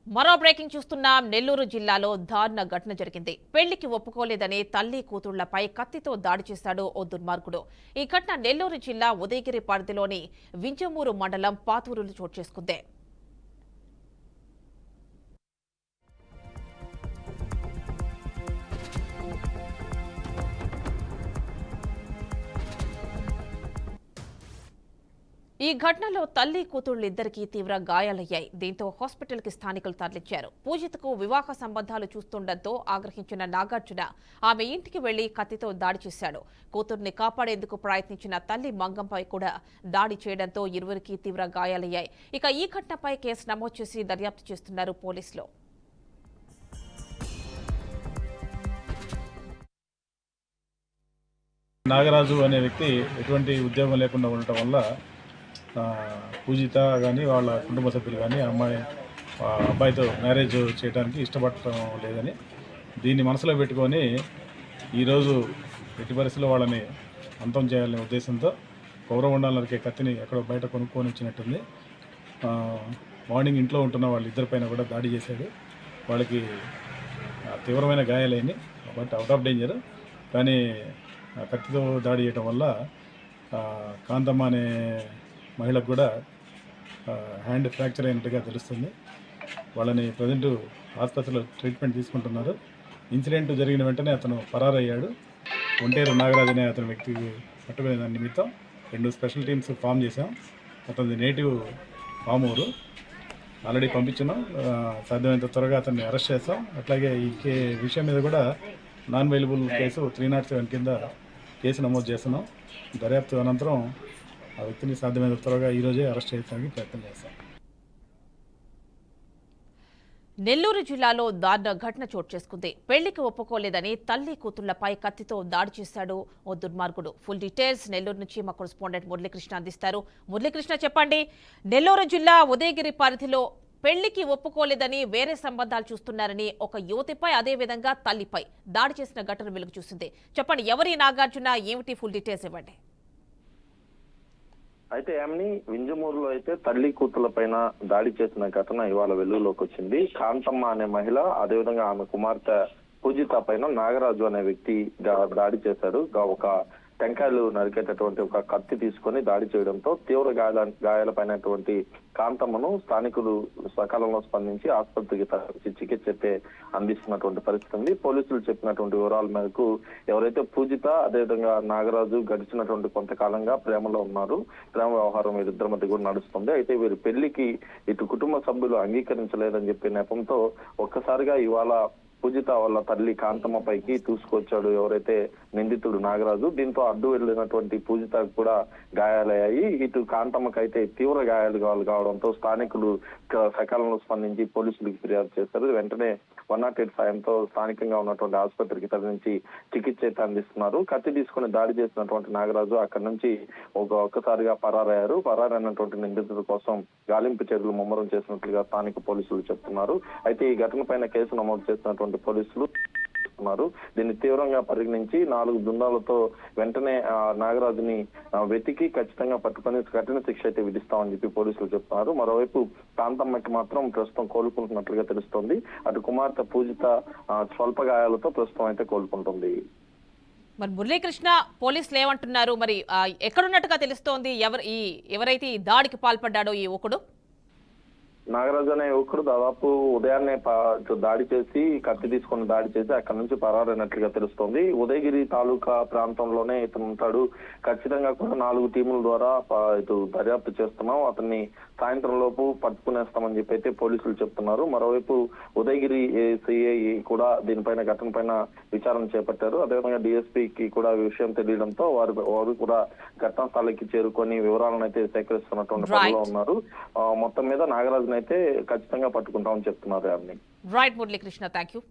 మరో బ్రేకింగ్ చూస్తున్నాం. నెల్లూరు జిల్లాలో దారుణ ఘటన జరిగింది. పెళ్లికి ఒప్పుకోలేదని తల్లి కూతుళ్లపై కత్తితో దాడి చేశాడు ఓ దుర్మార్గుడు. ఈ ఘటన నెల్లూరు జిల్లా ఉదయగిరి పరిధిలోని వింజమూరు మండలం పాతూరులో చోటు చేసుకుంది. ఈ ఘటనలో తల్లి కూతుళ్లిద్దరికీ తీవ్ర గాయాలయ్యాయి. దీంతో హాస్పిటల్కి స్థానికులు తరలించారు. పూజితకు వివాహ సంబంధాలు చూస్తుండటంతో ఆగ్రహించిన నాగార్జున ఆమె ఇంటికి వెళ్లి కత్తితో దాడి చేశాడు. కూతుర్ని కాపాడేందుకు ప్రయత్నించిన తల్లి మంగంపై కూడా దాడి చేయడంతో ఇరువురికి తీవ్ర గాయాలయ్యాయి. ఇక ఈ ఘటనపై కేసు నమోదు చేసి దర్యాప్తు చేస్తున్నారు పోలీసులు. నాగరాజు అనే వ్యక్తి ఎటువంటి ఉద్యోగం లేకుండా ఉండటం వల్ల పూజిత కానీ వాళ్ళ కుటుంబ సభ్యులు కానీ అబ్బాయితో మ్యారేజ్ చేయడానికి ఇష్టపడటం లేదని దీన్ని మనసులో పెట్టుకొని ఈరోజు ఎట్టి పరిస్థితుల్లో వాళ్ళని అంతం చేయాలనే ఉద్దేశంతో కౌరవండాల నరికే కత్తిని ఎక్కడో బయట కొనుక్కొని వచ్చినట్టుంది. మార్నింగ్ ఇంట్లో ఉంటున్న వాళ్ళిద్దరిపైన కూడా దాడి చేశాడు. వాళ్ళకి తీవ్రమైన గాయాలైనవి, బట్ అవుట్ ఆఫ్ డేంజర్. కానీ కత్తితో దాడి చేయడం వల్ల కాంతమ్మ అనే మహిళకు కూడా హ్యాండ్ ఫ్రాక్చర్ అయినట్టుగా తెలుస్తుంది. వాళ్ళని ప్రజెంట్ ఆసుపత్రిలో ట్రీట్మెంట్ తీసుకుంటున్నారు. ఇన్సిడెంట్ జరిగిన వెంటనే అతను పరారయ్యాడు. ఒంటేరు నాగరాజు అనే అతని వ్యక్తికి పట్టుకునే దాని నిమిత్తం 2 స్పెషల్ టీమ్స్ ఫామ్ చేశాం. అతని నేటివ్ పామూరు ఆల్రెడీ పంపించున్నాం. సాధ్యమైనంత త్వరగా అతన్ని అరెస్ట్ చేస్తాం. అట్లాగే ఈ విషయం మీద కూడా నాన్ అవైలబుల్ కేసు 307 కింద కేసు నమోదు చేస్తున్నాం. దర్యాప్తు అనంతరం ఆ వ్యక్తిని సాధ్యమైన త్వరగా ఈరోజే అరెస్ట్ చేయడానికి ప్రయత్నం చేస్తాం. నెల్లూరు జిల్లాలో దారుణ ఘటన చోటు చేసుకుంది. పెళ్లికి ఒప్పుకోలేదని తల్లి కూతుళ్లపై కత్తితో దాడి చేశాడు ఓ దుర్మార్గుడు. ఫుల్ డీటెయిల్స్ నెల్లూరు నుంచి మా కరెస్పాండెంట్ మురళీకృష్ణ అందిస్తారు. మురళీకృష్ణ, చెప్పండి. నెల్లూరు జిల్లా ఉదయగిరి పరిధిలో పెళ్లికి ఒప్పుకోలేదని వేరే సంబంధాలు చూస్తున్నారని ఒక యువతిపై, అదేవిధంగా తల్లిపై దాడి చేసిన ఘటన వెలుగు చూసింది. చెప్పండి, ఎవరి నాగార్జున, ఏమిటి ఫుల్ డీటెయిల్స్ ఇవ్వండి. అయితే ఏమని వింజమూరులో అయితే తల్లి కూతుళ్ల పైన దాడి చేసిన ఘటన ఇవాళ వెలుగులోకి వచ్చింది. కాంతమ్మ అనే మహిళ, అదేవిధంగా ఆమె కుమార్తె పూజిత పైన నాగరాజు అనే వ్యక్తి దాడి చేశాడు. ఒక టెంకాయలు నరికేటటువంటి ఒక కత్తి తీసుకొని దాడి చేయడంతో తీవ్ర గాయాలపైనటువంటి కాంతమ్మను స్థానికులు సకాలంలో స్పందించి ఆసుపత్రికి తరలించి చికిత్స అయితే అందిస్తున్నటువంటి పరిస్థితి ఉంది. పోలీసులు చెప్పినటువంటి వివరాల మేరకు ఎవరైతే పూజిత అదేవిధంగా నాగరాజు గడిచినటువంటి కొంతకాలంగా ప్రేమలో ఉన్నారు. ప్రేమ వ్యవహారం వీరిద్దరి మధ్య కూడా నడుస్తుంది. అయితే వీరి పెళ్లికి ఇటు కుటుంబ సభ్యులు అంగీకరించలేదని చెప్పే నెపంతో ఒక్కసారిగా ఇవాళ పూజిత వాళ్ళ తల్లి కాంతమ్మ పైకి తీసుకొచ్చాడు ఎవరైతే నిందితుడు నాగరాజు. దీంతో అడ్డు వెళ్ళినటువంటి పూజితకు కూడా గాయాలయ్యాయి. ఇటు కాంతమ్మకు అయితే తీవ్ర గాయాలు కావడంతో స్థానికులు సకాలంలో స్పందించి పోలీసులకు ఫిర్యాదు చేశారు. వెంటనే 108 సాయంతో స్థానికంగా ఉన్నటువంటి ఆసుపత్రికి తరలించి చికిత్స అయితే అందిస్తున్నారు. కత్తి తీసుకుని దాడి చేసినటువంటి నాగరాజు అక్కడి నుంచి ఒక్కసారిగా పరారయ్యారు. పరారైనటువంటి నిందితుల కోసం గాలింపు చర్యలు ముమ్మరం చేసినట్లుగా స్థానిక పోలీసులు చెప్తున్నారు. అయితే ఈ ఘటన పైన కేసు నమోదు చేసినటువంటి పోలీసులు దీన్ని తీవ్రంగా పరిగణించి 4 బృందాలతో వెంటనే నాగరాజుని వెతికి ఖచ్చితంగా పట్టుకొని కఠిన శిక్ష అయితే విధిస్తామని చెప్పి పోలీసులు చెప్తున్నారు. మరోవైపు కాంతమ్మకి మాత్రం ప్రస్తుతం కోలుకుంటున్నట్లుగా తెలుస్తోంది. అటు కుమార్తె పూజిత స్వల్ప గాయాలతో ప్రస్తుతం అయితే కోలుకుంటుంది. మరి మురళీకృష్ణ, పోలీసులు ఏమంటున్నారు? మరి ఎక్కడున్నట్టుగా తెలుస్తోంది? ఎవరైతే ఈ దాడికి పాల్పడ్డాడో ఈ యువకుడు? నాగరాజు అనే యువకుడు దాదాపు ఉదయాన్నే దాడి చేసి కత్తి తీసుకొని దాడి చేసి అక్కడి నుంచి పరారైనట్లుగా తెలుస్తోంది. ఉదయగిరి తాలూకా ప్రాంతంలోనే ఇతను ఉంటాడు. ఖచ్చితంగా కూడా 4 టీముల ద్వారా ఇటు దర్యాప్తు చేస్తున్నాం. అతన్ని సాయంత్రం లోపు పట్టుకునేస్తామని చెప్పి అయితే పోలీసులు చెప్తున్నారు. మరోవైపు ఉదయగిరి సిఐ కూడా దీనిపైన ఘటన పైన విచారణ చేపట్టారు. అదేవిధంగా డిఎస్పీకి కూడా విషయం తెలియడంతో వారు కూడా ఘటనా స్థలానికి చేరుకొని వివరాలను అయితే సేకరిస్తున్నటువంటి పనిలో ఉన్నారు. మొత్తం మీద నాగరాజు అయితే ఖచ్చితంగా పట్టుకుంటామని చెప్తున్నారు. Right Muralikrishna, thank you.